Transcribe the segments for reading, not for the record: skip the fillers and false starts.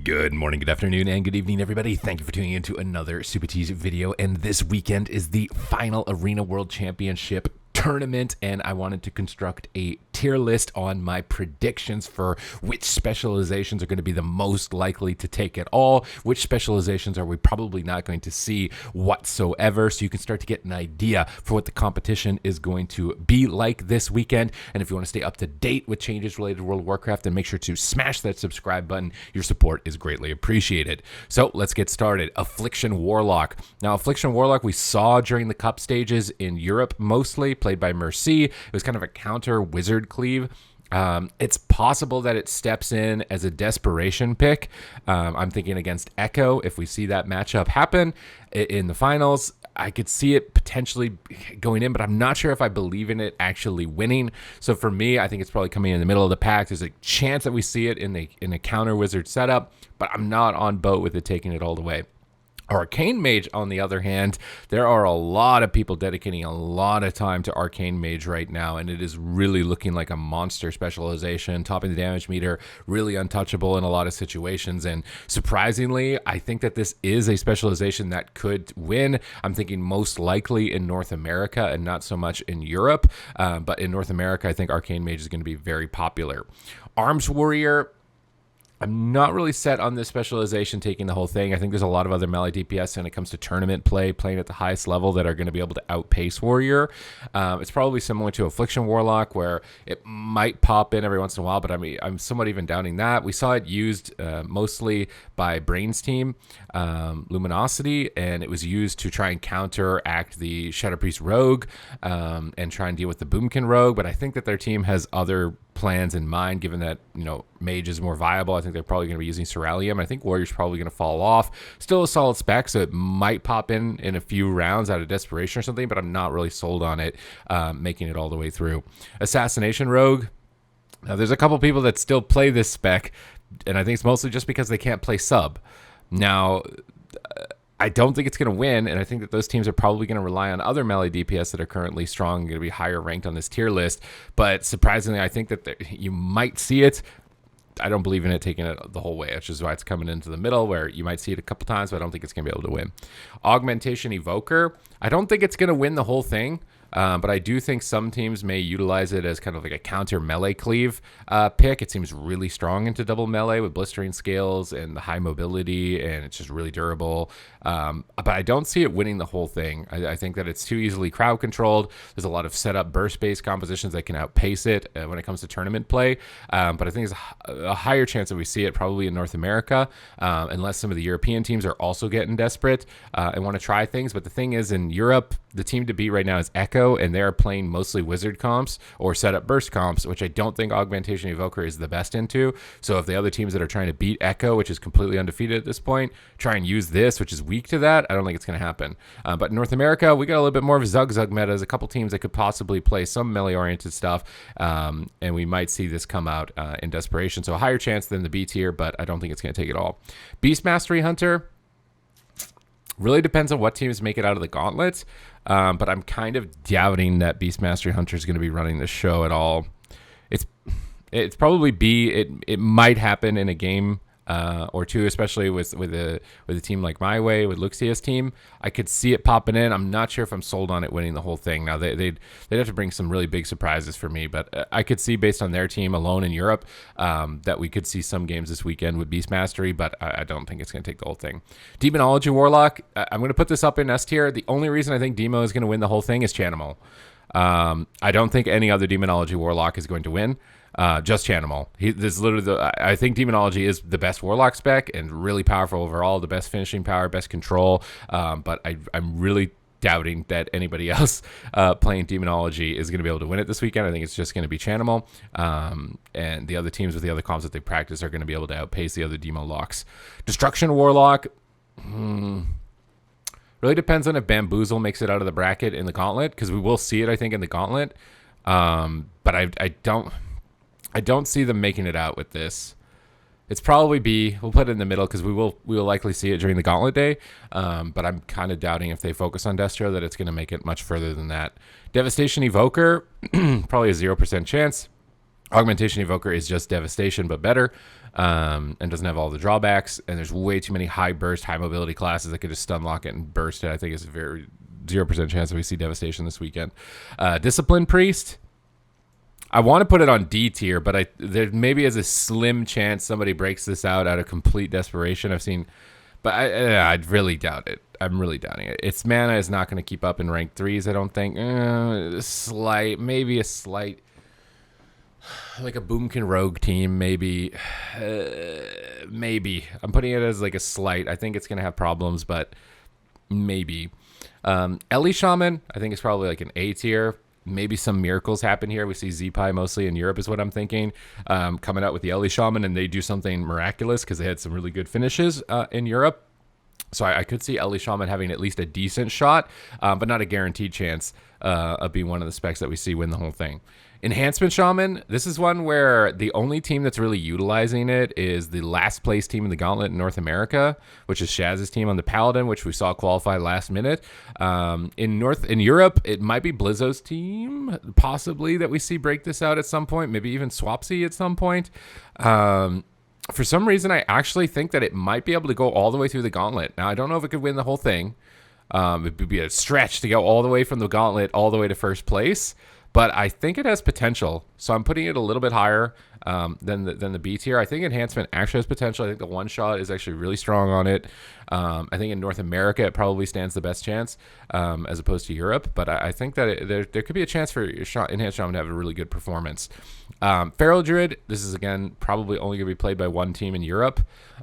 Good morning, good afternoon, and good evening, everybody. Thank you for tuning in to another Supatease video. And this weekend is the final Arena World Championship tournament, and I wanted to construct a tier list on my predictions for which specializations are going to be the most likely to take it all, which specializations are we probably not going to see whatsoever, so you can start to get an idea for what the competition is going to be like this weekend. And if you want to stay up to date with changes related to World of Warcraft, then make sure to smash that subscribe button. Your support is greatly appreciated. So let's get started. Affliction Warlock. Now, Affliction Warlock we saw during the cup stages in Europe, mostly played by Mercy. It was kind of a counter wizard cleave. It's possible that it steps in as a desperation pick. I'm thinking against Echo. If we see that matchup happen in the finals, I could see it potentially going in, but I'm not sure if I believe in it actually winning. So for me, I think it's probably coming in the middle of the pack. There's a chance that we see it in a counter wizard setup, but I'm not on boat with it taking it all the way. Arcane Mage, on the other hand, there are a lot of people dedicating a lot of time to Arcane Mage right now, and it is really looking like a monster specialization, topping the damage meter, really untouchable in a lot of situations. And surprisingly, I think that this is a specialization that could win. I'm thinking most likely in North America and not so much in Europe, but in North America, I think Arcane Mage is going to be very popular. Arms Warrior, I'm not really set on this specialization taking the whole thing. I think there's a lot of other melee DPS when it comes to tournament play, playing at the highest level, that are going to be able to outpace Warrior. It's probably similar to Affliction Warlock, where it might pop in every once in a while, but I'm somewhat even doubting that. We saw it used mostly by Brain's team, Luminosity, and it was used to try and counteract the Shadow Priest Rogue and try and deal with the Boomkin Rogue, but I think that their team has other plans in mind, given that, Mage is more viable. I think they're probably going to be using Ceruleum. I think Warrior's probably going to fall off. Still a solid spec, so it might pop in a few rounds out of desperation or something, but I'm not really sold on it making it all the way through. Assassination Rogue. Now, there's a couple people that still play this spec, and I think it's mostly just because they can't play sub. Now, I don't think it's going to win, and I think that those teams are probably going to rely on other melee DPS that are currently strong, going to be higher ranked on this tier list. But surprisingly, I think that you might see it. I don't believe in it taking it the whole way, which is why it's coming into the middle, where you might see it a couple times, but I don't think it's going to be able to win. Augmentation Evoker, I don't think it's going to win the whole thing. But I do think some teams may utilize it as kind of like a counter melee cleave pick. It seems really strong into double melee with blistering scales and the high mobility, and it's just really durable. But I don't see it winning the whole thing. I think that it's too easily crowd controlled. There's a lot of setup burst-based compositions that can outpace it when it comes to tournament play. But I think there's a higher chance that we see it probably in North America, unless some of the European teams are also getting desperate and want to try things. But the thing is, in Europe, the team to beat right now is Echo, and they're playing mostly wizard comps or setup burst comps, which I don't think Augmentation Evoker is the best into. So if the other teams that are trying to beat Echo, which is completely undefeated at this point, try and use this, which is weak to that, I don't think it's going to happen. But in North America, we got a little bit more of a Zug meta. There's a couple teams that could possibly play some melee-oriented stuff, and we might see this come out in desperation. So a higher chance than the B tier, but I don't think it's going to take it all. Beast Mastery Hunter really depends on what teams make it out of the gauntlet. But I'm kind of doubting that Beast Mastery Hunter is going to be running the show at all. It's probably B. It might happen in a game or two, especially with a team like My Way, with Luxia's team. I could see it popping in. I'm not sure if I'm sold on it winning the whole thing. Now they'd have to bring some really big surprises for me, but I could see, based on their team alone in Europe, that we could see some games this weekend with Beast Mastery, but I don't think it's going to take the whole thing. Demonology Warlock, I'm going to put this up in S tier. The only reason I think Demo is going to win the whole thing is Chanimal. I don't think any other Demonology Warlock is going to win. Just Chanimal. I think Demonology is the best Warlock spec and really powerful overall, the best finishing power, best control. But I'm really doubting that anybody else playing Demonology is going to be able to win it this weekend. I think it's just going to be Chanimal. And the other teams with the other comps that they practice are going to be able to outpace the other Demo locks. Destruction Warlock. Really depends on if Bamboozle makes it out of the bracket in the gauntlet, because we will see it, I think, in the gauntlet. But I don't see them making it out with this. It's probably B. We'll put it in the middle because we will likely see it during the gauntlet day. But I'm kind of doubting, if they focus on Destro, that it's going to make it much further than that. Devastation Evoker, probably a 0% chance. Augmentation Evoker is just Devastation, but better. and doesn't have all the drawbacks. And there's way too many high burst, high mobility classes that could just stun lock it and burst it. I think it's a very 0% chance that we see devastation this weekend. Discipline Priest. I want to put it on D tier, but there maybe is a slim chance somebody breaks this out of complete desperation. I've seen, but I really doubt it. I'm really doubting it. Its mana is not going to keep up in rank 3s, I don't think. Maybe a slight, like a Boomkin Rogue team, maybe. Maybe. I'm putting it as like a slight. I think it's going to have problems, but maybe. Ellie Shaman, I think it's probably like an A tier. Maybe some miracles happen here. We see Z-Pi mostly in Europe is what I'm thinking. Coming out with the Ellie Shaman, and they do something miraculous because they had some really good finishes in Europe. So I could see Ellie Shaman having at least a decent shot, but not a guaranteed chance of being one of the specs that we see win the whole thing. Enhancement Shaman, this is one where the only team that's really utilizing it is the last place team in the Gauntlet in North America, which is Shaz's team on the Paladin, which we saw qualify last minute. In Europe, it might be Blizzo's team, possibly, that we see break this out at some point, maybe even Swapsy at some point. For some reason, I actually think that it might be able to go all the way through the Gauntlet. Now, I don't know if it could win the whole thing. It would be a stretch to go all the way from the Gauntlet all the way to first place. But I think it has potential, so I'm putting it a little bit higher than the B tier. I think Enhancement actually has potential. I think the one shot is actually really strong on it. I think in North America it probably stands the best chance as opposed to Europe. But I think that there could be a chance for Enhanced Shaman to have a really good performance. Feral Druid, this is again probably only going to be played by one team in Europe.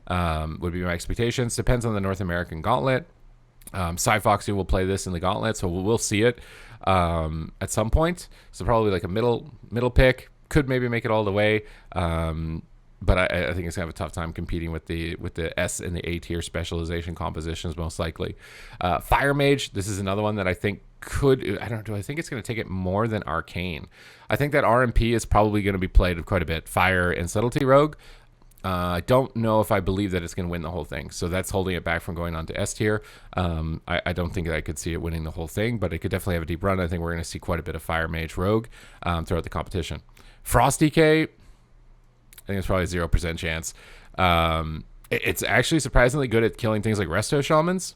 Would be my expectations. Depends on the North American Gauntlet. Foxy will play this in the Gauntlet, so we'll see it at some point. So probably like a middle pick. Could maybe make it all the way, but I think it's gonna have a tough time competing with the S and the A tier specialization compositions most likely. Fire Mage, this is another one that I think could. I think it's gonna take it more than Arcane. I think that RMP is probably gonna be played quite a bit. Fire and Subtlety Rogue. I don't know if I believe that it's going to win the whole thing. So that's holding it back from going on to S tier. I don't think that I could see it winning the whole thing, but it could definitely have a deep run. I think we're going to see quite a bit of Fire Mage Rogue throughout the competition. Frost DK, I think it's probably a 0% chance. It's actually surprisingly good at killing things like Resto Shamans.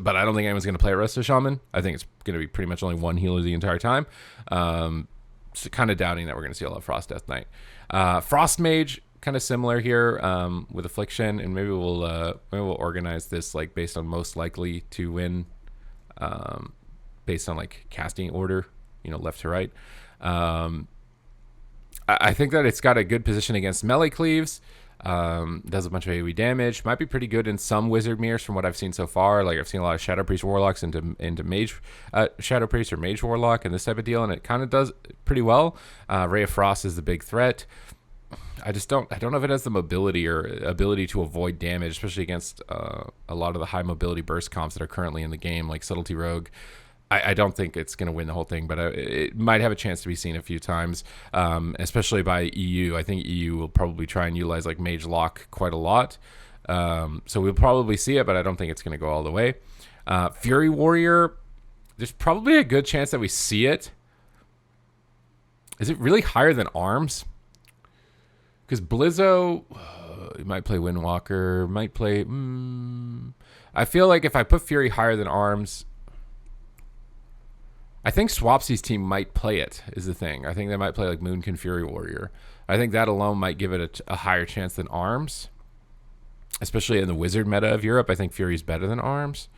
But I don't think anyone's going to play a Resto Shaman. I think it's going to be pretty much only one healer the entire time. So kind of doubting that we're going to see a lot of Frost Death Knight. Frost Mage, kind of similar here with Affliction, and maybe we'll organize this like based on most likely to win, based on like casting order, left to right. I think that it's got a good position against melee cleaves. Does a bunch of AoE damage. Might be pretty good in some wizard mirrors from what I've seen so far. Like I've seen a lot of Shadow Priest Warlocks into Mage Shadow Priest or Mage Warlock and this type of deal, and it kind of does pretty well. Ray of Frost is the big threat. I don't know if it has the mobility or ability to avoid damage, especially against a lot of the high mobility burst comps that are currently in the game, like Subtlety Rogue. I don't think it's going to win the whole thing, but it might have a chance to be seen a few times, especially by EU. I think EU will probably try and utilize like Mage Lock quite a lot. So we'll probably see it, but I don't think it's going to go all the way. Fury Warrior, there's probably a good chance that we see it. Is it really higher than Arms? Because Blizzo, he might play Windwalker, might play... I feel like if I put Fury higher than Arms... I think Swapsy's team might play it, is the thing. I think they might play like Moonkin Fury Warrior. I think that alone might give it a higher chance than Arms. Especially in the Wizard meta of Europe, I think Fury's better than Arms.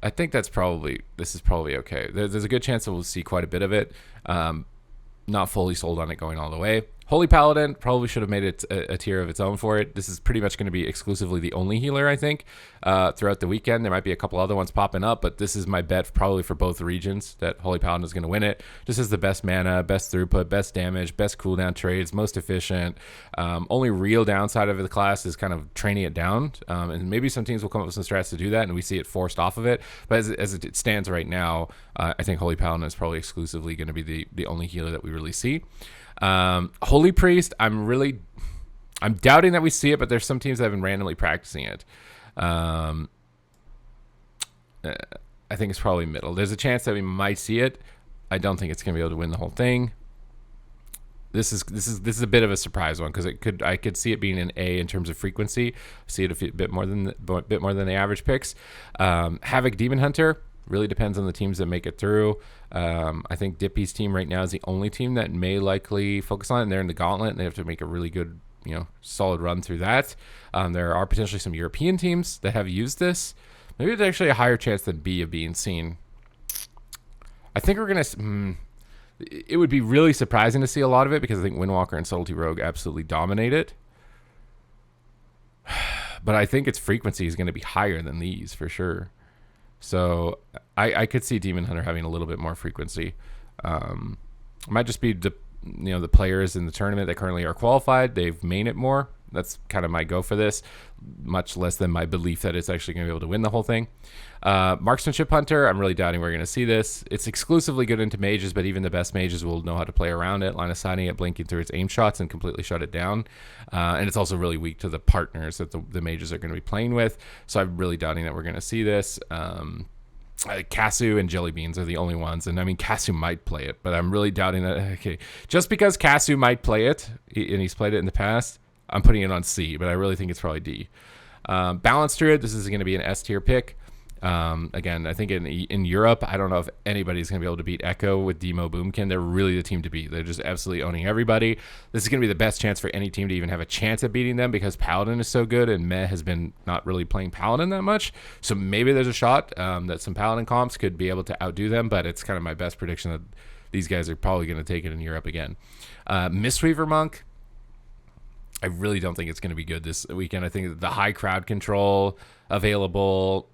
I think this is probably okay. There's a good chance that we'll see quite a bit of it. Not fully sold on it going all the way. Holy Paladin probably should have made it a tier of its own for it. This is pretty much going to be exclusively the only healer, I think, throughout the weekend. There might be a couple other ones popping up, but this is my bet probably for both regions that Holy Paladin is going to win it. This is the best mana, best throughput, best damage, best cooldown trades, most efficient. Only real downside of the class is kind of training it down, and maybe some teams will come up with some strats to do that, and we see it forced off of it. But as it stands right now, I think Holy Paladin is probably exclusively going to be the only healer that we really see. Holy Priest, I'm doubting that we see it, but there's some teams that have been randomly practicing it. I think it's probably middle. There's a chance that we might see it. I don't think it's going to be able to win the whole thing. This is a bit of a surprise one because I could see it being an A in terms of frequency. See it a bit more than the average picks. Havoc Demon Hunter really depends on the teams that make it through. I think Dippy's team right now is the only team that may likely focus on it, and they're in the gauntlet, and they have to make a really good, solid run through that. There are potentially some European teams that have used this. Maybe there's actually a higher chance than B of being seen. I think we're gonna. It would be really surprising to see a lot of it because I think Windwalker and Subtlety Rogue absolutely dominate it. But I think its frequency is going to be higher than these for sure. So I could see Demon Hunter having a little bit more frequency. It might just be the players in the tournament that currently are qualified. They've main it more. That's kind of my go for this, much less than my belief that it's actually going to be able to win the whole thing. Marksmanship Hunter, I'm really doubting we're going to see this. It's exclusively good into mages, but even the best mages will know how to play around it, line of sighting it, blinking through its aim shots, and completely shut it down. And it's also really weak to the partners that the mages are going to be playing with. So I'm really doubting that we're going to see this. Casu and Jelly Beans are the only ones, and I mean Casu might play it, but I'm really doubting that. Okay, just because Casu might play it, and he's played it in the past, I'm putting it on C, but I really think it's probably D. Balanced Druid, this is going to be an S tier pick. Again, I think in Europe, I don't know if anybody's going to be able to beat Echo with Demo Boomkin. They're really the team to beat. They're just absolutely owning everybody. This is going to be the best chance for any team to even have a chance at beating them because Paladin is so good, and Meh has been not really playing Paladin that much. So maybe there's a shot that some Paladin comps could be able to outdo them, but it's kind of my best prediction that these guys are probably going to take it in Europe again. Mistweaver Monk, I really don't think it's going to be good this weekend. I think the high crowd control available,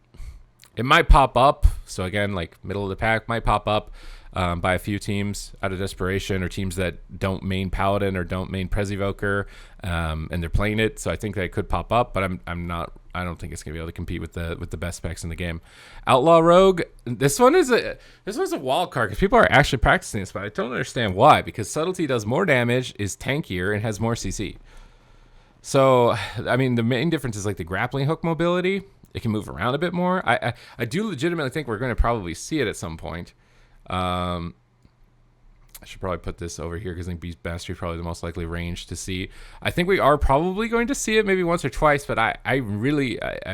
it might pop up. So again, like middle of the pack might pop up by a few teams out of desperation, or teams that don't main Paladin or don't main Prezivoker, and they're playing it. So I think that could pop up, but I don't think it's gonna be able to compete with the best specs in the game. Outlaw Rogue, this one's a wild card because people are actually practicing this, but I don't understand why. Because Subtlety does more damage, is tankier, and has more CC. So, I mean, the main difference is like the grappling hook mobility. It can move around a bit more. I do legitimately think we're going to probably see it at some point. I should probably put this over here because I think Beast Mastery is probably the most likely range to see. I think we are probably going to see it maybe once or twice, but I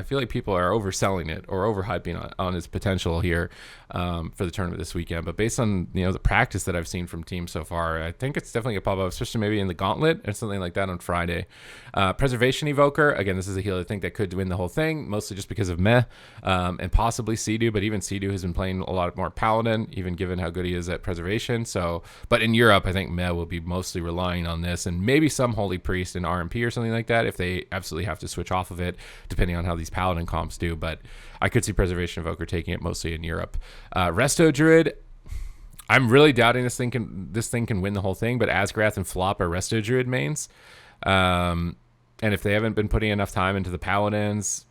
feel like people are overselling it or overhyping on its potential here for the tournament this weekend. But based on the practice that I've seen from teams so far, I think it's definitely a pop up, especially maybe in the Gauntlet or something like that on Friday. Preservation Evoker, again, this is a heal I think that could win the whole thing, mostly just because of Meh and possibly Sea-Doo, but even Sea-Doo has been playing a lot more Paladin, even given how good he is at Preservation. So, but in Europe, I think Meh will be mostly relying on this, and maybe some Holy Priest and RMP or something like that if they absolutely have to switch off of it, depending on how these Paladin comps do. But I could see Preservation Evoker taking it mostly in Europe. Resto Druid, I'm really doubting this thing can win the whole thing, but Asgrath and Flop are Resto Druid mains. And if they haven't been putting enough time into the Paladins,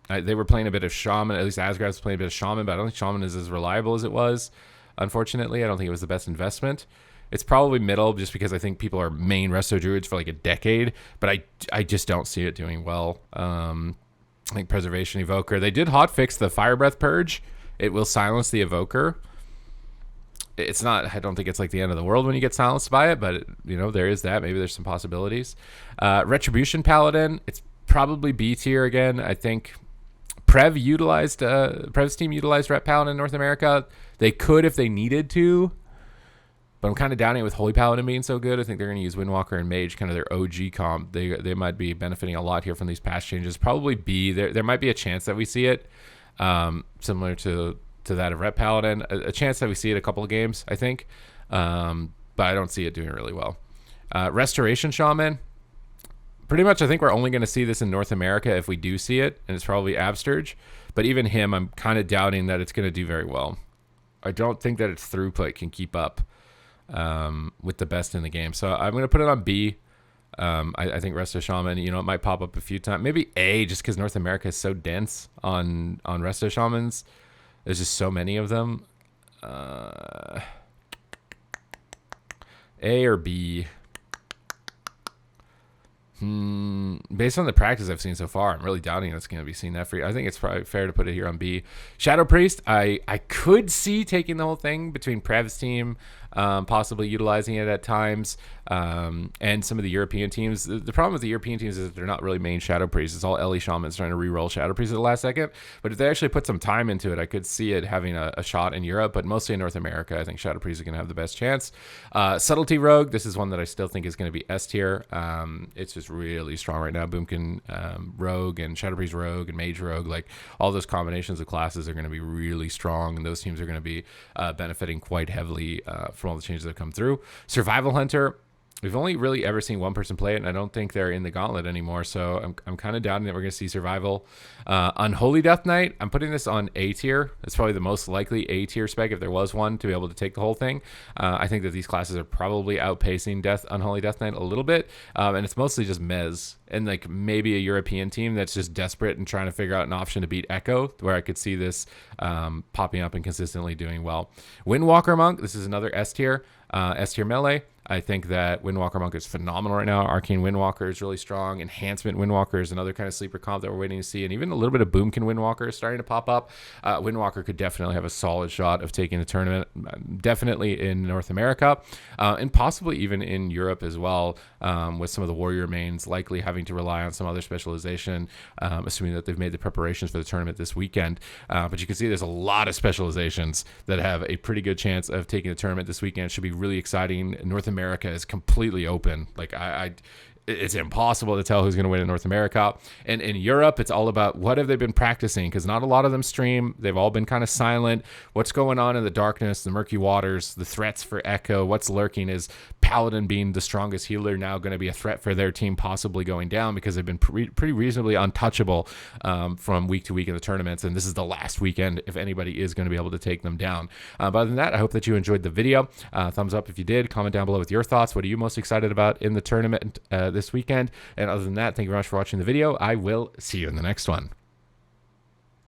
they were playing a bit of Shaman. At least Asgrath was playing a bit of Shaman, but I don't think Shaman is as reliable as it was. Unfortunately, I don't think it was the best investment. It's probably middle just because I think people are main Resto Druids for like a decade, but I just don't see it doing well. I think Preservation Evoker, they did hotfix the Fire Breath Purge. It will silence the Evoker. It's not, I don't think it's like the end of the world when you get silenced by it, but there is that. Maybe there's some possibilities. Retribution Paladin, it's probably B tier again. I think Prev's team utilized Ret Paladin in North America. They could if they needed to, but I'm kind of doubting it with Holy Paladin being so good. I think they're going to use Windwalker and Mage, kind of their OG comp. They might be benefiting a lot here from these patch changes. Probably B. There might be a chance that we see it, similar to that of Ret Paladin. A chance that we see it a couple of games, I think, but I don't see it doing really well. Restoration Shaman, pretty much I think we're only going to see this in North America if we do see it, and it's probably Absturge. But even him, I'm kind of doubting that it's going to do very well. I don't think that its throughput can keep up with the best in the game. So I'm going to put it on B. I think Resto Shaman, it might pop up a few times. Maybe A, just because North America is so dense on Resto Shamans. There's just so many of them. A or B? Based on the practice I've seen so far, I'm really doubting it's going to be seen that free. I think it's probably fair to put it here on B. Shadow Priest, I could see taking the whole thing between Prev's team possibly utilizing it at times. And some of the European teams, the problem with the European teams is that they're not really main Shadow Priests. It's all Ellie Shamans trying to re-roll Shadow Priests at the last second. But if they actually put some time into it, I could see it having a shot in Europe, but mostly in North America. I think Shadow Priests are going to have the best chance. Subtlety Rogue, this is one that I still think is going to be S tier. It's just really strong right now. Boomkin Rogue and Shadow Priest Rogue and Mage Rogue, like all those combinations of classes are going to be really strong, and those teams are going to be benefiting quite heavily from all the changes that have come through. Survival Hunter, we've only really ever seen one person play it, and I don't think they're in the gauntlet anymore, so I'm kind of doubting that we're going to see Survival. Unholy Death Knight, I'm putting this on A tier. It's probably the most likely A tier spec if there was one to be able to take the whole thing. I think that these classes are probably outpacing Unholy Death Knight a little bit, and it's mostly just Mez and like maybe a European team that's just desperate and trying to figure out an option to beat Echo, where I could see this popping up and consistently doing well. Windwalker Monk, this is another S tier melee. I think that Windwalker Monk is phenomenal right now. Arcane Windwalker is really strong. Enhancement Windwalker is another kind of sleeper comp that we're waiting to see. And even a little bit of Boomkin Windwalker is starting to pop up. Windwalker could definitely have a solid shot of taking the tournament, definitely in North America, and possibly even in Europe as well, with some of the Warrior mains likely having to rely on some other specialization, assuming that they've made the preparations for the tournament this weekend. But you can see there's a lot of specializations that have a pretty good chance of taking the tournament this weekend. It should be really exciting. North America is completely open. Like it's impossible to tell who's going to win in North America. And in Europe, it's all about what have they been practicing, because not a lot of them stream. They've all been kind of silent. What's going on in the darkness, the murky waters, the threats for Echo, what's lurking? Is Paladin being the strongest healer now going to be a threat for their team possibly going down, because they've been pretty reasonably untouchable from week to week in the tournaments, and this is the last weekend if anybody is going to be able to take them down. But other than that, I hope that you enjoyed the video. Thumbs up if you did. Comment down below with your thoughts. What are you most excited about in the tournament this weekend? And other than that, thank you very much for watching the video. I will see you in the next one.